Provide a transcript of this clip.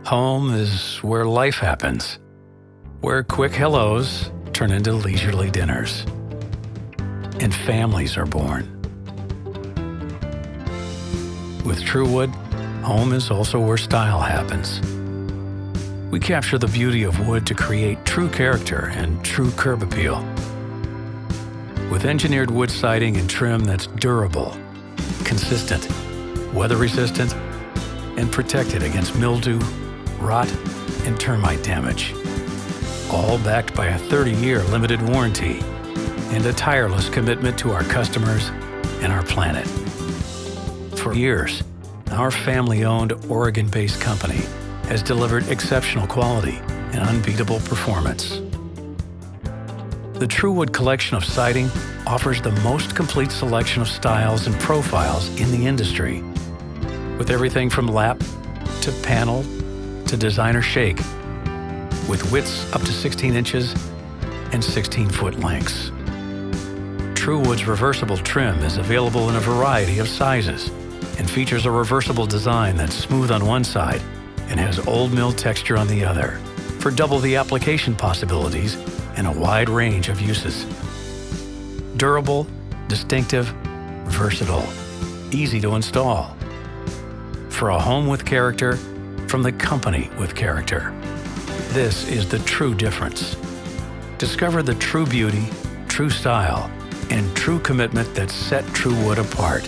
Home is where life happens, where quick hellos turn into leisurely dinners, and families are born. With TruWood, home is also where style happens. We capture the beauty of wood to create true character and true curb appeal. With engineered wood siding and trim that's durable, consistent, weather-resistant, and protected against mildew, rot, and termite damage. All backed by a 30-year limited warranty and a tireless commitment to our customers and our planet. For years, our family-owned Oregon-based company has delivered exceptional quality and unbeatable performance. The TruWood collection of siding offers the most complete selection of styles and profiles in the industry, with everything from lap to panel to designer shake, with widths up to 16 inches and 16-foot lengths. TruWood's reversible trim is available in a variety of sizes and features a reversible design that's smooth on one side and has old mill texture on the other for double the application possibilities and a wide range of uses. Durable, distinctive, versatile, easy to install. For a home with character, from the company with character. This is the true difference. Discover the true beauty, true style, and true commitment that set TruWood apart.